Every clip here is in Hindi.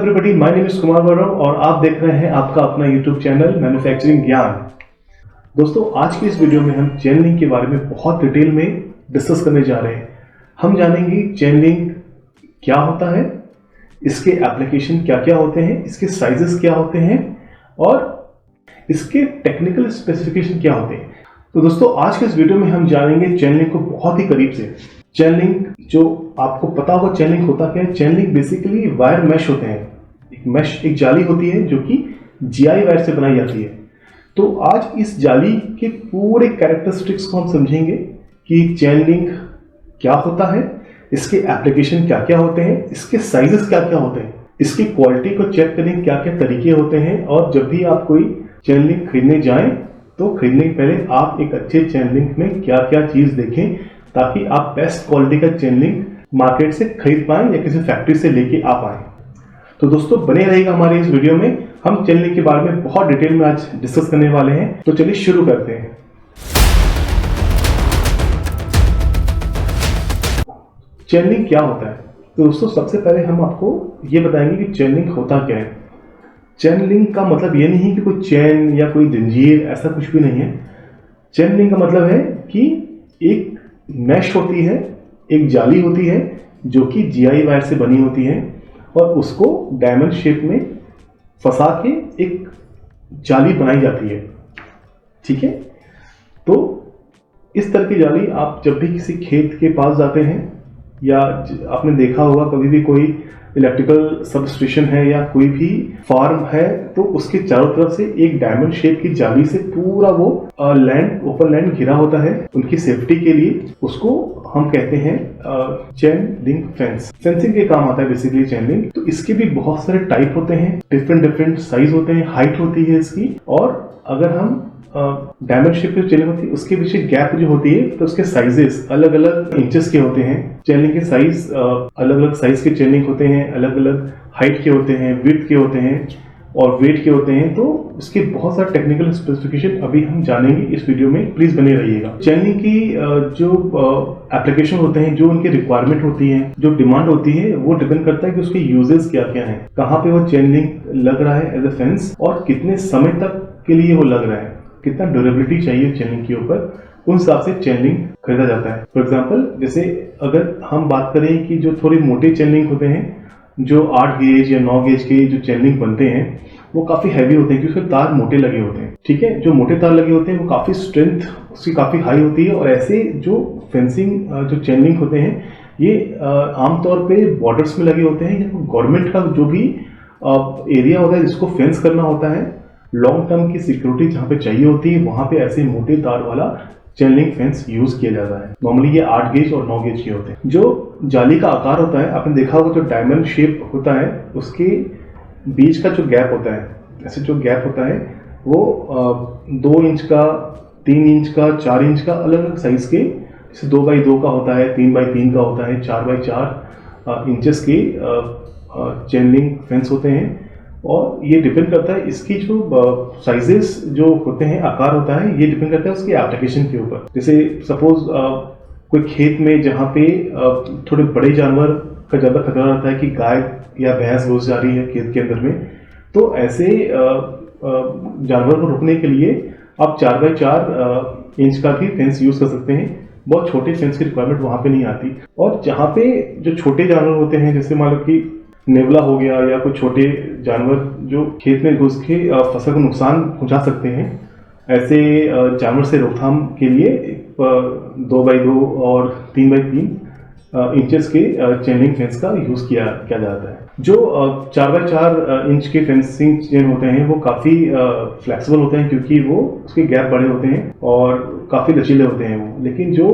Everybody, my name is Kumar Gaurav और आप देख रहे हैं आपका अपना यूट्यूब चैनल मैन्युफैक्चरिंग ज्ञान। दोस्तों, आज की इस वीडियो में हम चेन लिंक के बारे में बहुत डिटेल में डिस्कस करने जा रहे हैं। हम जानेंगे चेन लिंक क्या होता है, इसके एप्लीकेशन क्या क्या होते हैं, इसके साइजेस क्या होते हैं और इसके टेक्निकल स्पेसिफिकेशन क्या होते हैं। तो दोस्तों, आज के इस वीडियो में हम जानेंगे चेन लिंक को बहुत ही करीब से। चेन लिंक, जो आपको पता होगा चेन लिंक होता क्या है। Chain link basically wire mesh होते हैं। एक जाली होती है जो कि जीआई वायर से बनाई जाती है। तो आज इस जाली के पूरे कैरेक्टरिस्टिक्स को हम समझेंगे कि चेन लिंक क्या होता है, इसके एप्लीकेशन क्या क्या होते हैं, इसके साइजेस क्या क्या होते हैं, इसकी क्वालिटी को चेक करने क्या क्या तरीके होते हैं। और जब भी आप कोई चेन लिंक खरीदने जाएं तो खरीदने के पहले आप एक अच्छे चेन लिंक में क्या क्या चीज देखें ताकि आप बेस्ट क्वालिटी का चेन लिंक मार्केट से खरीद पाएं या किसी फैक्ट्री से लेके आ पाएं। तो दोस्तों, बने रहेगा हमारे इस वीडियो में। हम चेन लिंक के बारे में बहुत डिटेल में आज डिस्कस करने वाले हैं। तो चलिए शुरू करते हैं। चेन लिंक क्या होता है? तो दोस्तों, सबसे पहले हम आपको ये बताएंगे कि चेन लिंक होता क्या है। चेन लिंक का मतलब ये नहीं कि कोई चेन या कोई जंजीर, ऐसा कुछ भी नहीं है। चेन लिंक का मतलब है कि एक मैश होती है, एक जाली होती है जो कि जीआई वायर से बनी होती है और उसको डायमंड शेप में फंसा के एक जाली बनाई जाती है। ठीक है, तो इस तरह की जाली आप जब भी किसी खेत के पास जाते हैं या आपने देखा होगा कभी भी कोई इलेक्ट्रिकल सबस्टेशन है या कोई भी फार्म है तो उसके चारों तरफ से एक डायमंड शेप की जाली से पूरा वो ओपन लैंड घिरा होता है उनकी सेफ्टी के लिए। उसको हम कहते हैं चेन लिंक फेंस। फेंसिंग के काम आता है बेसिकली चेन लिंक। तो इसके भी बहुत सारे टाइप होते हैं, डिफरेंट साइज होते हैं, हाइट होती है इसकी। और अगर हम डायमंड शेप की चेन होती है उसके पीछे गैप जो होती है तो उसके साइजेस अलग अलग इंचेस के होते हैं। चेन लिंक के साइज अलग अलग साइज के चेन लिंक होते हैं, अलग अलग हाइट के होते हैं, विड्थ के होते हैं और वेट के होते हैं। तो इसके बहुत सारे टेक्निकल स्पेसिफिकेशन अभी हम जानेंगे इस वीडियो में। प्लीज बने रहिएगा। चेन लिंक की जो एप्लीकेशन होते हैं, जो उनकी रिक्वायरमेंट होती है, जो डिमांड होती है, वो डिपेंड करता है कि उसके यूजेस क्या क्या है, कहाँ पे वो चेन लिंक लग रहा है एज ए फेंस और कितने समय तक के लिए वो लग रहा है, कितना ड्यूरेबिलिटी चाहिए चेन लिंक के ऊपर, उन हिसाब से चेन लिंक खरीदा जाता है। फॉर एग्जांपल, जैसे अगर हम बात करें कि जो थोड़े मोटे चेन लिंक होते हैं, जो 8 गेज या 9 गेज के जो चेन लिंक बनते हैं वो काफी हैवी होते हैं क्योंकि उसके तार मोटे लगे होते हैं। ठीक है, जो मोटे तार लगे होते हैं वो काफी स्ट्रेंथ उसकी काफी हाई होती है। और ऐसे जो फेंसिंग जो चेन लिंक होते हैं ये आमतौर पे बॉर्डर्स में लगे होते हैं या गवर्नमेंट का जो भी एरिया होता है जिसको फेंस करना होता है, लॉन्ग टर्म की सिक्योरिटी जहाँ पे चाहिए होती है, वहां पे ऐसे मोटे तार वाला चेन लिंक फेंस यूज किया जाता है। नॉर्मली ये 8 गेज और 9 गेज के होते हैं। जो जाली का आकार होता है, आपने देखा होगा जो डायमंड शेप होता है उसके बीच का जो गैप होता है, ऐसे जो गैप होता है वो 2 इंच का, 3 इंच का, 4 इंच का, अलग अलग साइज के, जैसे 2x2 का होता है, 3x3 का होता है, 4x4 इंचेस के चेन लिंक फेंस होते हैं। और ये डिपेंड करता है इसकी जो साइजेस जो होते हैं, आकार होता है, ये डिपेंड करता है उसके एप्लीकेशन के ऊपर। जैसे सपोज कोई खेत में जहाँ पे थोड़े बड़े जानवर का ज्यादा खतरा रहता है कि गाय या भैंस घुस जा रही है खेत के अंदर में, तो ऐसे जानवर को रोकने के लिए आप 4x4 इंच का भी फेंस यूज कर सकते हैं। बहुत छोटे फेंस की रिक्वायरमेंट वहां पे नहीं आती। और जहाँ पे जो छोटे जानवर होते हैं, जैसे मान लो कि नेवला हो गया या कोई छोटे जानवर जो खेत में घुस के फसल को नुकसान पहुंचा सकते हैं, ऐसे जानवर से रोकथाम के लिए 2x2 और 3x3 इंचेस के चेन लिंक फेंस का यूज किया जाता है। जो 4x4 इंच के फेंसिंग चेन होते हैं वो काफी फ्लेक्सिबल होते हैं क्योंकि वो उसके गैप बड़े होते हैं और काफी लचीले होते हैं वो। लेकिन जो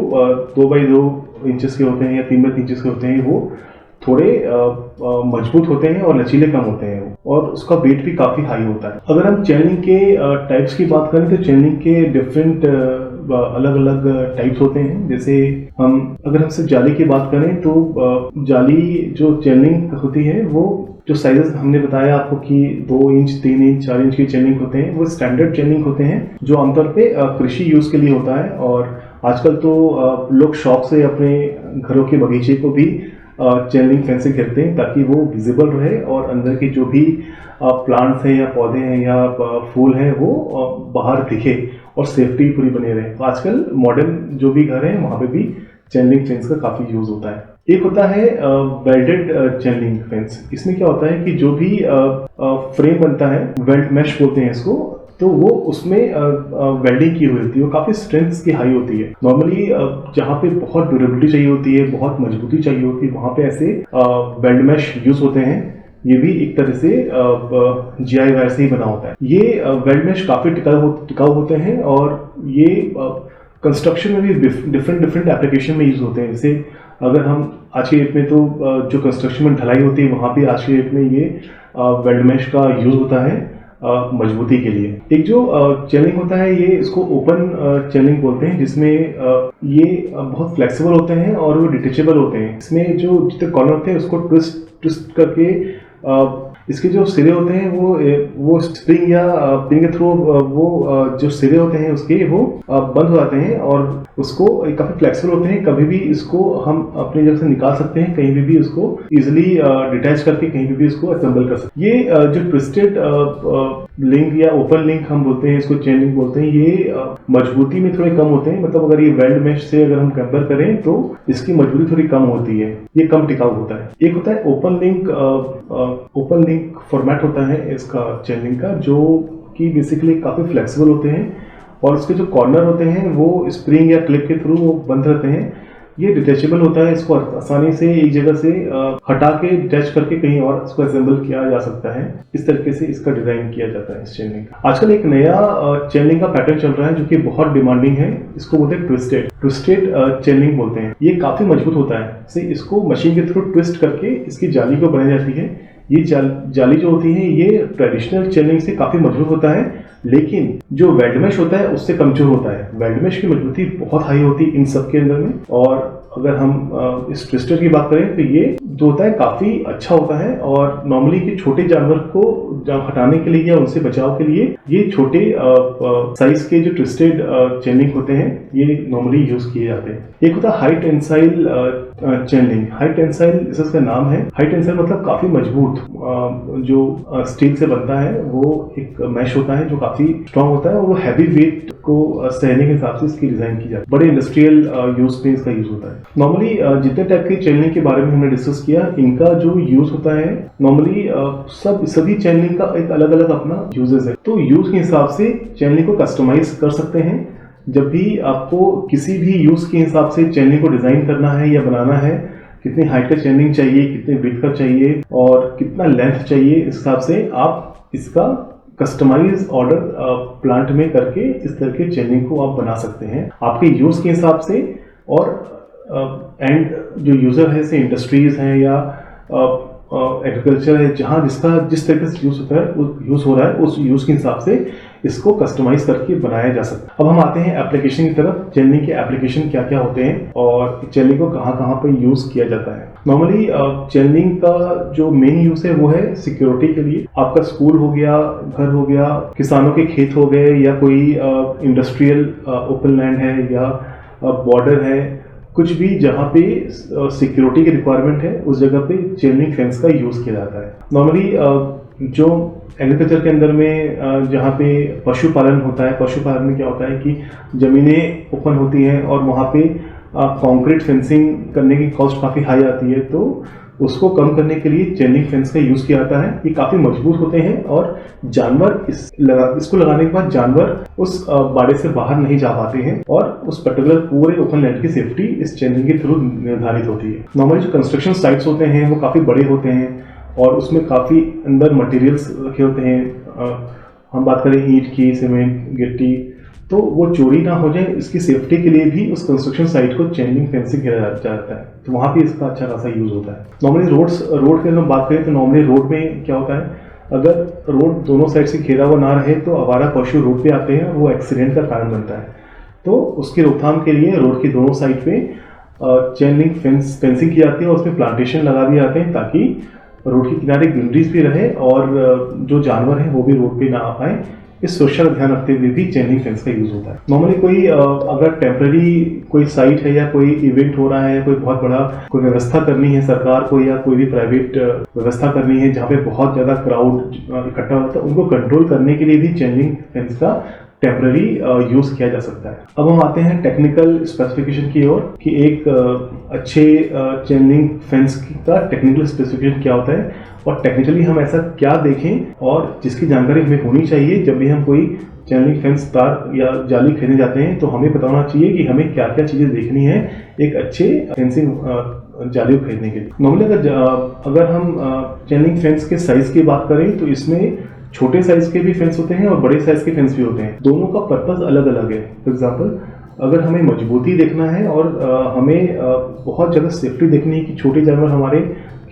2x2 इंचेस के होते हैं या 3x3 इंचेस के होते हैं वो थोड़े मजबूत होते हैं और लचीले कम होते हैं और उसका वेट भी काफी हाई होता है। अगर हम चेन लिंक के टाइप्स की बात करें तो चेन लिंक के डिफरेंट अलग अलग टाइप्स होते हैं। जैसे अगर हम सिर्फ जाली की बात करें तो जाली जो चेन लिंक होती है वो जो साइजेस हमने बताया आपको कि 2 इंच, 3 इंच, 4 इंच के चेन लिंक होते हैं, वो स्टैंडर्ड चेन लिंक होते हैं जो आमतौर पे कृषि यूज के लिए होता है। और आजकल तो लोग शौक से अपने घरों के बगीचे को भी चेन लिंक फेंस से घेरते हैं ताकि वो विजिबल रहे और अंदर के जो भी प्लांट्स हैं या पौधे हैं या फूल हैं वो बाहर दिखे और सेफ्टी पूरी बनी रहे। तो आजकल मॉडर्न जो भी घर हैं वहाँ पे भी चेन लिंक फेंस का काफ़ी यूज़ होता है। एक होता है वेल्डेड चेन लिंक फेंस। इसमें क्या होता है कि जो भी फ्रेम बनता है, वेल्ड मैश बोलते हैं इसको, तो वो उसमें वेल्डिंग की हुई होती है, वो काफ़ी स्ट्रेंथ की हाई होती है। नॉर्मली जहाँ पे बहुत ड्यूरेबिलिटी चाहिए होती है, बहुत मजबूती चाहिए होती है, वहाँ पे ऐसे वेल्ड मैश यूज होते हैं। ये भी एक तरह से जीआई वायर से ही बना होता है। ये वेल्ड मैश काफ़ी टिकाऊ होते हैं और ये कंस्ट्रक्शन में भी डिफरेंट एप्लीकेशन में यूज होते हैं। जैसे अगर हम आज के डेट में तो जो कंस्ट्रक्शन में ढलाई होती है वहाँ पे आज के डेट में ये वेल्ड मैश का यूज होता है मजबूती के लिए। एक जो चेन लिंक होता है, ये इसको ओपन चेन लिंक बोलते हैं, जिसमें ये बहुत फ्लेक्सिबल होते हैं और वो डिटेचेबल होते हैं। इसमें जो जितने कॉर्नर होते हैं उसको ट्विस्ट करके इसके जो सिरे होते हैं वो स्प्रिंग या पिन के थ्रू वो जो सिरे होते हैं उसके वो बंद हो जाते हैं और उसको काफी फ्लेक्सिबल होते हैं। कभी भी इसको हम अपनी जगह से निकाल सकते हैं, कहीं भी इसको इजिली डिटैच करके कहीं भी इसको असेंबल कर सकते हैं। ये जो ट्विस्टेड लिंक या ओपन लिंक हम बोलते हैं, इसको चेन लिंक बोलते हैं, ये मजबूती में थोड़े कम होते हैं। मतलब अगर ये वेल्ड मैश से अगर हम कंपेयर करें तो इसकी मजबूती थोड़ी कम होती है, ये कम टिकाऊ होता है। एक होता है ओपन लिंक फॉर्मेट होता है इसका चेन लिंक का, जो कि बेसिकली काफी फ्लेक्सिबल होते हैं और उसके जो कॉर्नर होते हैं वो स्प्रिंग या क्लिप के थ्रू वो बंद रहते हैं। ये डिटेचेबल होता है, इसको आसानी से एक जगह से हटा के डिटैच करके कहीं और इसको असेंबल किया जा सकता है। इस तरीके से इसका डिजाइन किया जाता है इस चेन लिंक का। आजकल एक नया चेन लिंक का पैटर्न चल रहा है जो कि बहुत डिमांडिंग है। इसको बोलते हैं ट्विस्टेड चेन लिंक बोलते हैं। ये काफी मजबूत होता है। इसको मशीन के थ्रू ट्विस्ट करके इसकी जाली को बनाई जाती है। ये जाली जो होती है ये ट्रेडिशनल चेन लिंक से काफी मजबूत होता है, लेकिन जो वेल्ड मैश होता है उससे कमजोर होता है। वेल्ड मैश की मजबूती बहुत हाई होती है इन सब के अंदर में। और अगर हम इस ट्विस्टर की बात करें तो ये जो होता है काफी अच्छा होता है और नॉर्मली कि छोटे जानवर को हटाने के लिए या उनसे बचाव के लिए ये छोटे साइज के जो ट्विस्टेड चेन लिंक होते हैं ये नॉर्मली यूज किए जाते हैं। एक होता है high tensile chain link. High tensile इसका नाम है। हाई टेंसाइल मतलब काफी मजबूत, जो स्टील से बनता है वो एक मैश होता है जो काफी स्ट्रांग होता है और वो हैवी वेट को सहने के हिसाब से इसकी डिजाइन की जाती है। बड़े इंडस्ट्रियल यूज में इसका यूज होता है। नॉर्मली जितने टाइप के चेन लिंक के बारे में हमने डिस्कस किया, इनका जो यूज होता है नॉर्मली सभी चेन लिंक का एक अलग अलग अपना यूजेस है। तो यूज के हिसाब से चेन लिंक को कस्टमाइज कर सकते हैं। जब भी आपको किसी भी यूज के हिसाब से चेन लिंक को डिजाइन करना है या बनाना है, कितनी हाइट का चेन लिंक चाहिए, कितने विड्थ का चाहिए और कितना लेंथ चाहिए, इस हिसाब से आप इसका कस्टमाइज ऑर्डर प्लांट में करके इस तरह के चेन लिंक को आप बना सकते हैं आपके यूज के हिसाब से। और एंड जो यूजर है जैसे इंडस्ट्रीज हैं या एग्रीकल्चर है, जहाँ जिस तरीके से यूज हो रहा है उस यूज के हिसाब से इसको कस्टमाइज करके बनाया जा सकता है। अब हम आते हैं एप्लीकेशन की तरफ। चेन लिंक के एप्लीकेशन क्या क्या होते हैं और चेन लिंक को कहाँ कहाँ पर यूज किया जाता है। नॉर्मली चेन लिंक का जो मेन यूज है वो है सिक्योरिटी के लिए। आपका स्कूल हो गया, घर हो गया, किसानों के खेत हो गए या कोई इंडस्ट्रियल ओपन लैंड है या बॉर्डर है, कुछ भी जहाँ पे सिक्योरिटी की रिक्वायरमेंट है उस जगह पे चेन लिंक फेंस का यूज किया जाता है। नॉर्मली जो एग्रीकल्चर के अंदर में जहाँ पे पशुपालन होता है, पशुपालन में क्या होता है कि जमीनें ओपन होती हैं और वहाँ पे कंक्रीट फेंसिंग करने की कॉस्ट काफ़ी हाई आती है, तो उसको कम करने के लिए चेन लिंक फेंस का यूज किया जाता है। ये काफी मजबूत होते हैं और जानवर इसको लगाने के बाद जानवर उस बाड़े से बाहर नहीं जा पाते हैं और उस पर्टिकुलर पूरे ओपन लैंड की सेफ्टी इस चेन लिंक के थ्रू निर्धारित होती है। नॉर्मली जो कंस्ट्रक्शन साइट्स होते हैं वो काफी बड़े होते हैं और उसमें काफी अंदर मटेरियल्स रखे होते हैं। हम बात करें ईंट की, सीमेंट, गिट्टी, तो वो चोरी ना हो जाए इसकी सेफ्टी के लिए भी उस कंस्ट्रक्शन साइट को चेन लिंक फेंस से घेरा जाता है, तो वहाँ भी इसका अच्छा खासा यूज होता है। नॉर्मली रोड की अगर बात करें तो नॉर्मली रोड में क्या होता है, अगर रोड दोनों साइड से घेरा हुआ ना रहे तो आवारा पशु रोड पे आते हैं और वो एक्सीडेंट का कारण बनता है। तो उसकी रोकथाम के लिए रोड की दोनों साइड पे चेन लिंक फेंसिंग की जाती है और उसमें प्लांटेशन लगा दिए जाते हैं ताकि रोड के किनारे ग्रीनरीज भी रहे और जो जानवर हैं वो भी रोड पे ना आ पाए, इस सुरक्षा का ध्यान रखते हुए भी चेन लिंक फेंस का यूज होता है। नॉर्मली कोई अगर टेम्पररी कोई साइट है या कोई इवेंट हो रहा है या कोई बहुत बड़ा कोई व्यवस्था करनी है सरकार को या कोई भी प्राइवेट व्यवस्था करनी है जहाँ पे बहुत ज्यादा क्राउड इकट्ठा होता है, उनको कंट्रोल करने के लिए भी चेन लिंक फेंस का टेम्पररी यूज किया जा सकता है। अब हम आते हैं टेक्निकल स्पेसिफिकेशन की ओर कि एक अच्छे चेन लिंक फेंस का टेक्निकल स्पेसिफिकेशन क्या होता है और टेक्निकली हम ऐसा क्या देखें और जिसकी जानकारी हमें होनी चाहिए जब भी हम कोई चेन लिंक फेंस तार या जाली खरीदने जाते हैं। तो हमें पता होना चाहिए कि हमें क्या क्या चीजें देखनी है एक अच्छे फेंसिंग जाली को खरीदने के लिए। नॉर्मली अगर हम चेन लिंक फेंस के साइज की बात करें तो इसमें छोटे साइज के भी फेंस होते हैं और बड़े साइज के फेंस भी होते हैं। दोनों का पर्पस अलग अलग है। फॉर एग्जाम्पल अगर हमें मजबूती देखना है और हमें बहुत ज़्यादा सेफ्टी देखनी है कि छोटे जानवर हमारे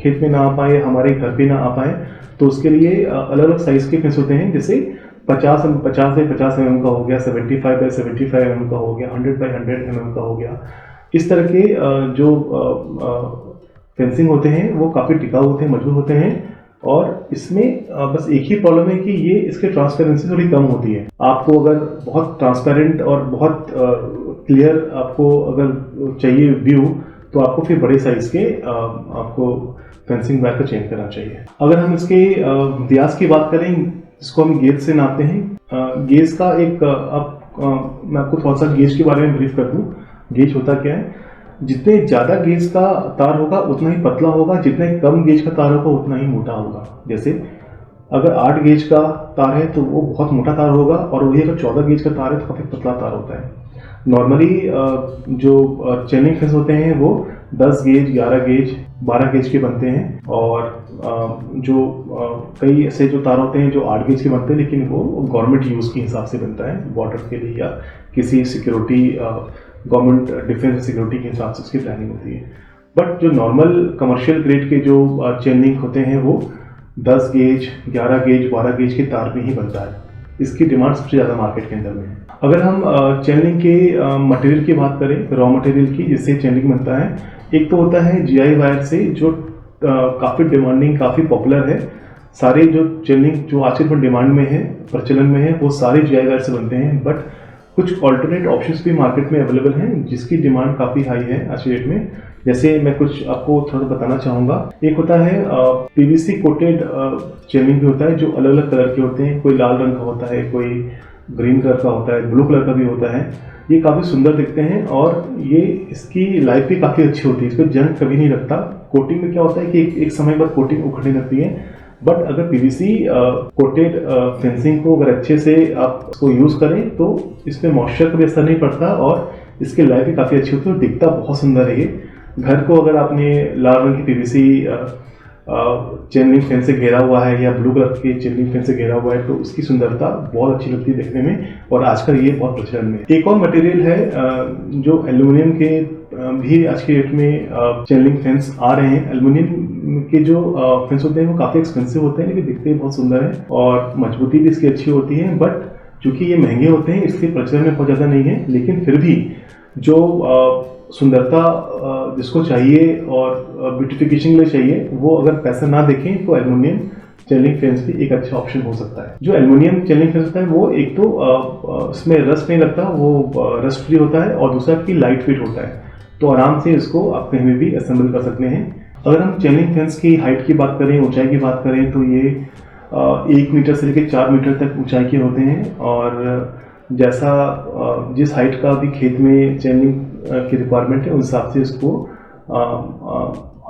खेत में ना आ पाए, हमारे घर पे ना आ पाए, तो उसके लिए अलग अलग साइज के फेंस होते हैं। जैसे 50 बाई 50 mm का हो गया, 75 बाई 75 mm का हो गया, 100 बाई 100 mm का हो गया। इस तरह के जो फेंसिंग होते हैं वो काफ़ी टिकाऊ होते हैं, मजबूत होते हैं। और इसमें बस एक ही प्रॉब्लम है कि ये इसके ट्रांसपेरेंसी थोड़ी कम होती है। आपको अगर बहुत ट्रांसपेरेंट और बहुत क्लियर आपको अगर चाहिए व्यू तो आपको फिर बड़े साइज के आपको फेंसिंग वायर का चेंज करना चाहिए। अगर हम इसके व्यास की बात करें, इसको हम गेज से नापते हैं। गेज का एक मैं आपको थोड़ा सा गेज के बारे में ब्रीफ कर दूं। गेज होता क्या है, जितने ज्यादा गेज का तार होगा उतना ही पतला होगा, जितने कम गेज का तार होगा उतना ही मोटा होगा। जैसे अगर 8 गेज का तार है तो वो बहुत मोटा तार होगा और वही अगर 14 गेज का तार है तो काफी पतला तार होता है। नॉर्मली जो चेन लिंक फेंस होते हैं वो 10 गेज, 11 गेज, 12 गेज के बनते हैं। और जो कई ऐसे जो तार होते हैं जो 8 गेज के बनते हैं, लेकिन वो गवर्नमेंट यूज के हिसाब से बनता है, बॉर्डर के लिए या किसी सिक्योरिटी गवर्नमेंट डिफेंस सिक्योरिटी के हिसाब से उसकी प्लानिंग होती है। बट जो नॉर्मल कमर्शियल ग्रेड के जो चेन लिंक होते हैं वो 10 गेज, 11 गेज, 12 गेज के तार में ही बनता है। इसकी डिमांड सबसे ज़्यादा मार्केट के अंदर में है। अगर हम चेन लिंक के मटेरियल की बात करें, रॉ मटेरियल की जिससे चेन लिंक बनता है, एक तो होता है GI वायर से जो काफ़ी डिमांडिंग, काफ़ी पॉपुलर है। सारे जो चेन लिंक जो आजकल पर डिमांड में है, प्रचलन में है, वो सारे GI वायर से बनते हैं। बट कुछ ऑल्टरनेट ऑप्शंस भी मार्केट में अवेलेबल हैं जिसकी डिमांड काफ़ी हाई है आज की डेट में। जैसे मैं कुछ आपको थोड़ा बताना चाहूँगा। एक होता है PVC कोटेड चेन लिंक भी होता है जो अलग अलग कलर के होते हैं। कोई लाल रंग का होता है, कोई ग्रीन कलर का होता है, ब्लू कलर का भी होता है। ये काफ़ी सुंदर दिखते हैं और ये इसकी लाइफ भी काफ़ी अच्छी होती है, इस पर जंग कभी नहीं लगता। कोटिंग में क्या होता है कि एक समय बाद कोटिंग उखड़ने लगती है। बट अगर PVC कोटेड फेंसिंग को अगर अच्छे से आप उसको यूज़ करें तो इसमें मॉइस्चर का भी असर नहीं पड़ता और इसकी लाइफ भी काफ़ी अच्छी होती है और दिखता बहुत सुंदर है। ये घर को अगर आपने लाल रंग की PVC चेन लिंक फेंस से घेरा हुआ है या ब्लू कलर के चेन लिंक फेंस से घेरा हुआ है तो उसकी सुंदरता बहुत अच्छी लगती है देखने में, और आजकल ये बहुत प्रचलन में। एक और मटेरियल है जो एल्यूमिनियम के भी आज के डेट में चेन लिंक फेंस आ रहे हैं। एल्यूमिनियम के जो फेंस होते हैं वो काफ़ी एक्सपेंसिव होते हैं लेकिन दिखते बहुत सुंदर है और मजबूती भी इसकी अच्छी होती है। बट चूंकि ये महंगे होते हैं इसलिए प्रचलन में बहुत ज़्यादा नहीं है, लेकिन फिर भी जो सुंदरता जिसको चाहिए और ब्यूटिफिकेशन के लिए चाहिए वो अगर पैसा ना देखें तो एल्युमिनियम चेन लिंक फेंस भी एक अच्छा ऑप्शन हो सकता है। जो एल्युमिनियम चेन लिंक फेंस होता है वो एक तो इसमें रस्ट नहीं लगता, वो रस्ट फ्री होता है, और दूसरा कि लाइट वेट होता है, तो आराम से इसको आप कहीं भी असेंबल कर सकते हैं। अगर हम चेन लिंक फेंस की हाइट की बात करें, ऊंचाई की बात करें, तो ये 1 मीटर से लेकर 4 मीटर तक ऊंचाई के होते हैं। और जैसा जिस हाइट का भी खेत में चेन लिंक की रिक्वायरमेंट है उस हिसाब से इसको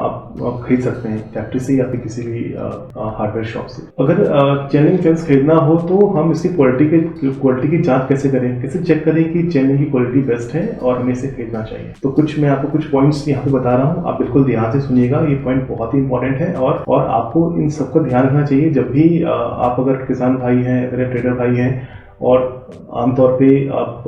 आप खरीद सकते हैं फैक्ट्री से या फिर किसी भी हार्डवेयर शॉप से। अगर चेन लिंक फेंस खरीदना हो तो हम इसकी क्वालिटी की जांच कैसे करें, कैसे चेक करें कि चेन लिंक की क्वालिटी बेस्ट है और हमें इसे खरीदना चाहिए। तो मैं आपको कुछ पॉइंट्स यहाँ पे बता रहा हूँ, आप बिल्कुल ध्यान से सुनिएगा, ये पॉइंट बहुत ही इंपॉर्टेंट है और आपको इन सबका ध्यान रखना चाहिए जब भी आप अगर किसान भाई हैं, अगर ट्रेडर भाई हैं और आमतौर पे आप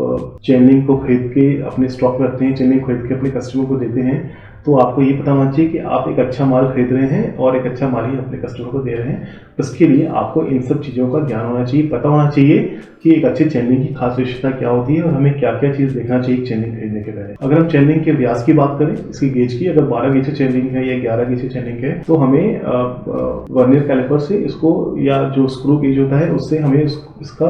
चेन लिंक को खरीद के अपने स्टॉक में रखते हैं, चेन लिंक खरीद के अपने कस्टमर को देते हैं, तो आपको ये पता होना चाहिए कि आप एक अच्छा माल खरीद रहे हैं और एक अच्छा माल ही अपने कस्टमर को दे रहे हैं। उसके लिए आपको इन सब चीज़ों का ज्ञान होना चाहिए, पता होना चाहिए कि एक अच्छे चेन लिंक की खास विशेषता क्या होती है और हमें क्या क्या चीज़ देखना चाहिए चेन लिंक खरीदने के पहले। अगर हम चेन लिंक के व्यास की बात करें, इसकी गेज की, अगर 12 गेज से चेन लिंक है या 11 गेज से चेन लिंक है, तो हमें वर्नियर कैलिपर से इसको या जो स्क्रू गेज होता है उससे हमें इसका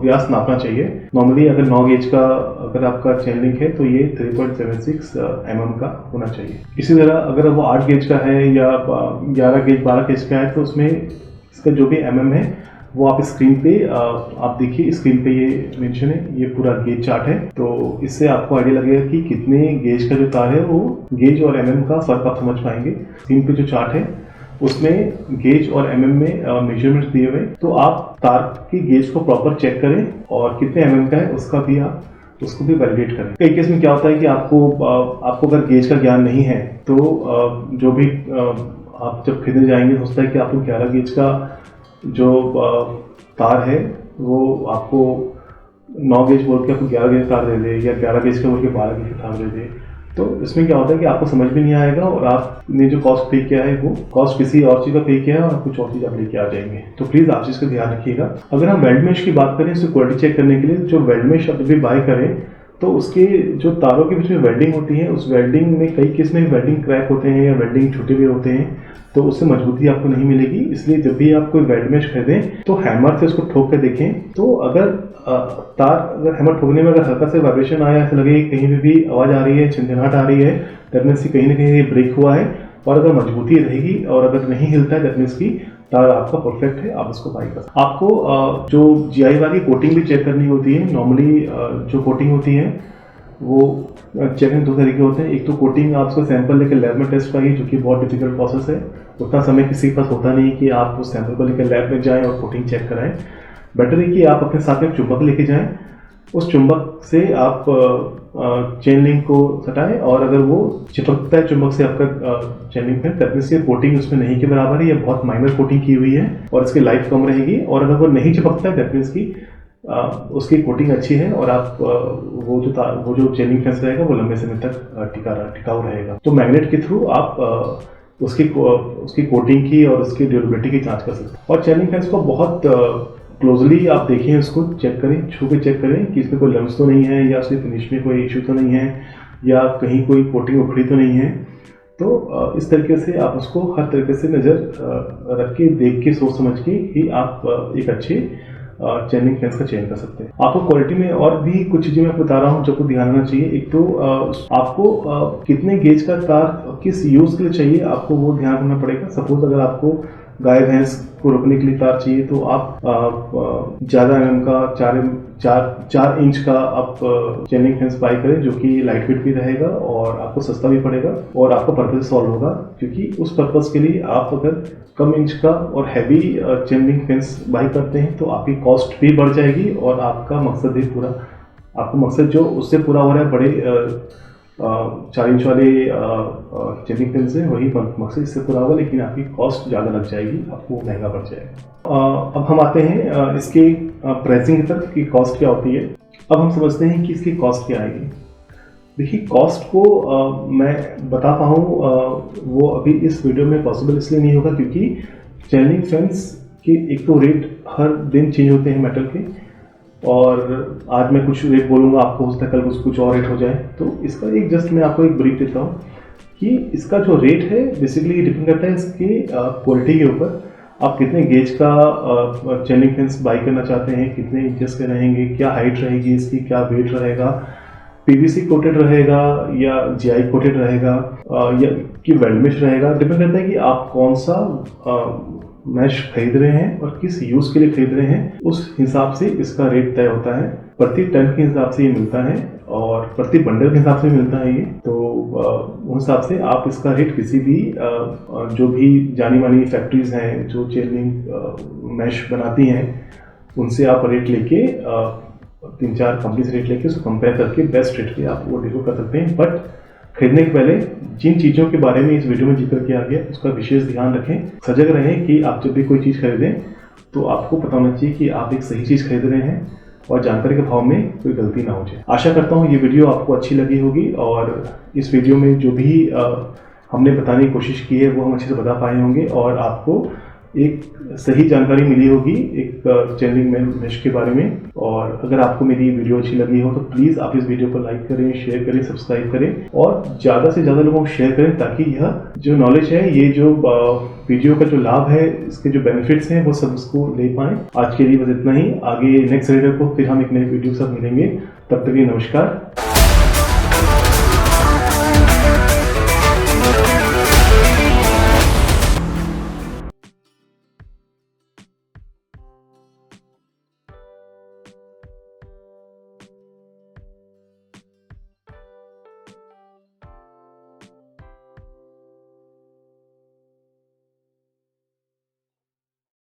व्यास नापना चाहिए। नॉर्मली अगर 9 गेज का अगर आपका चेन लिंक है तो ये 3.76 mm का होना चाहिए। इसी तरह अगर वो 8 गेज का है या 11 गेज 12 गेज का है तो उसमें इसका जो भी mm है वो आप स्क्रीन पे आप देखिए, स्क्रीन पे ये मेंशन है, ये पूरा गेज चार्ट है। तो इससे आपको आइडिया लगेगा कि कितने गेज का जो तार है वो गेज और mm का फर्क आप समझ पाएंगे। स्क्रीन पे जो चार्ट है उसमें गेज और mm में मेजरमेंट्स दिए हुए, तो आप तार की गेज को प्रॉपर चेक करें और कितने mm का है उसका भी आप उसको भी वैलिडेट करें। कई केस में क्या होता है कि आपको अगर गेज का ज्ञान नहीं है तो जो भी आप जब खरीदने जाएंगे सोचता है कि आपको 11 गेज का जो तार है वो आपको 9 गेज बोल के आपको 11 गेज तार दे दे या 11 गेज का बोल के 12 गेज का तार दे दे। तो इसमें क्या होता है कि आपको समझ भी नहीं आएगा और आपने जो कॉस्ट पे किया है वो कॉस्ट किसी और चीज़ का पे किया है और कुछ और चीज़ आप लेके आ जाएंगे। तो प्लीज़ आप चीज़ का ध्यान रखिएगा। अगर हम वेल्ड मेश की बात करें, इसको क्वालिटी चेक करने के लिए जो वेल्ड मेश आप भी बाय करें तो उसके जो तारों के बीच में वेल्डिंग होती है, उस वेल्डिंग में कई केस में वेल्डिंग क्रैक होते हैं या वेल्डिंग छूटे हुए होते हैं, तो उससे मजबूती आपको नहीं मिलेगी। इसलिए जब भी आप कोई वेल्ड मेश खरीदें तो हैमर से उसको ठोक के देखें। तो अगर तार अगर हैमर ठोकने में अगर हल्का से वाइब्रेशन आया, ऐसा लगे कहीं पे भी आवाज़ आ रही है, झनझनाहट आ रही है, दैट मीन्स कहीं ना कहीं ब्रेक हुआ है। और अगर मजबूती रहेगी और अगर नहीं हिलता है दैट मीन्स की तार आपका परफेक्ट है, आप इसको बाई कर सकते हैं। आपको जो GI वाली कोटिंग भी चेक करनी होती है। नॉर्मली जो कोटिंग होती है वो चेकिंग 2 तरीके होते हैं। एक तो कोटिंग आप उसका सैंपल लेकर लैब में टेस्ट कराइए, जो कि बहुत डिफिकल्ट प्रोसेस है। उतना समय किसी के पास होता नहीं कि आप उस सैंपल को लेकर लैब में जाएं और कोटिंग चेक कराएं। बेटर है कि आप अपने साथ में चुंबक लेके जाएं, उस चुंबक से आप चेन लिंक को सटाएं और अगर वो चिपकता है चुंबक से आपका चेन लिंक में, तब से कोटिंग उसमें नहीं के बराबर है, ये बहुत माइनर कोटिंग की हुई है और इसकी लाइफ कम रहेगी। और अगर वो नहीं चिपकता है दैट मीन्स की उसकी कोटिंग अच्छी है और आप वो जो चेन लिंक फेंस रहेगा वो लंबे समय तक टिकाऊ रहेगा। तो मैग्नेट के थ्रू आप उसकी कोटिंग की और उसकी ड्यूरेबिलिटी की जांच कर सकते हैं। और चेन लिंक फेंस को बहुत क्लोजली आप देखें, उसको चेक करें, छू के चेक करें कि इसमें कोई लम्स तो नहीं है या उसकी फिनिश में कोई इशू तो नहीं है या कहीं कोई कोटिंग उखड़ी तो नहीं है। तो इस तरीके से आप उसको हर तरीके से नज़र रख के, देख के, सोच समझ के ही आप एक अच्छे चेन लिंक फेंस का चयन कर सकते हैं। आपको क्वालिटी में और भी कुछ चीज़ें मैं बता रहा हूँ जो आपको ध्यान रखना चाहिए। एक तो आपको कितने गेज का तार किस यूज़ के लिए चाहिए आपको वो ध्यान रखना पड़ेगा। सपोज अगर आपको गाय भैंस को रोकने के लिए तार चाहिए तो आप ज़्यादा mm का 4 इंच का आप चेन लिंक फेंस बाई करें, जो कि लाइट वेट भी रहेगा और आपको सस्ता भी पड़ेगा और आपका पर्पस सॉल्व होगा। क्योंकि उस पर्पस के लिए आप अगर कम इंच का और heavy chain link fence by करते हैं तो आपकी कॉस्ट भी बढ़ जाएगी और आपका मकसद भी पूरा, आपका मकसद जो उससे पूरा हो रहा है बड़े 4 इंच वाले चेन लिंक फेंस है, वही मकसद इससे पूरा होगा, लेकिन आपकी कॉस्ट ज़्यादा लग जाएगी, आपको महंगा पड़ जाएगा। अब हम आते हैं इसके प्राइसिंग की तरफ कि कॉस्ट क्या होती है। अब हम समझते हैं कि इसकी कॉस्ट क्या आएगी। देखिए, कॉस्ट को मैं बता पाऊँ वो अभी इस वीडियो में पॉसिबल इसलिए नहीं होगा क्योंकि चेन लिंक फेंस के एक तो रेट हर दिन चेंज होते हैं मेटल के, और आज मैं कुछ रेट बोलूँगा, आपको हो सकता है कल कुछ और रेट हो जाए। तो इसका एक जस्ट मैं आपको एक ब्रीफ देता हूँ कि इसका जो रेट है बेसिकली डिपेंड करता है इसकी क्वालिटी के ऊपर। आप कितने गेज का चेन लिंक फेंस बाई करना चाहते हैं, कितने इंचेस के रहेंगे, क्या हाइट रहेगी इसकी, क्या वेट रहेगा, PVC कोटेड रहेगा या GI कोटेड रहेगा या कि वेल्ड मेश रहेगा। डिपेंड करता है कि आप कौन सा मैश खरीद रहे हैं और किस यूज़ के लिए खरीद रहे हैं, उस हिसाब से इसका रेट तय होता है। प्रति टन के हिसाब से ये मिलता है और प्रति बंडल के हिसाब से मिलता है ये। तो उस हिसाब से आप इसका रेट किसी भी जो भी जानी मानी फैक्ट्रीज हैं जो चेन लिंक मैश बनाती हैं उनसे आप रेट लेके 3-4 कंपनी से रेट लेके उसको कंपेयर करके बेस्ट रेट पे आप वो डिस्को कर सकते हैं। बट खरीदने के पहले जिन चीज़ों के बारे में इस वीडियो में जिक्र किया गया उसका विशेष ध्यान रखें, सजग रहें कि आप जब भी कोई चीज़ खरीदें तो आपको पता होना चाहिए कि आप एक सही चीज़ खरीद रहे हैं और जानकारी के भाव में कोई गलती ना हो जाए। आशा करता हूँ ये वीडियो आपको अच्छी लगी होगी और इस वीडियो में जो भी हमने बताने की कोशिश की है वो हम अच्छे से बता पाए होंगे और आपको एक सही जानकारी मिली होगी एक चैनलिंग मेश के बारे में। और अगर आपको मेरी वीडियो अच्छी लगी हो तो प्लीज़ आप इस वीडियो को लाइक करें, शेयर करें, सब्सक्राइब करें और ज़्यादा से ज़्यादा लोगों को शेयर करें, ताकि यह जो नॉलेज है, ये जो वीडियो का जो लाभ है, इसके जो बेनिफिट्स हैं, वो सब उसको ले पाएँ। आज के लिए बस इतना ही। आगे नेक्स्ट वीडियो को फिर हम एक नई वीडियो के साथ मिलेंगे। तब तक के लिए नमस्कार।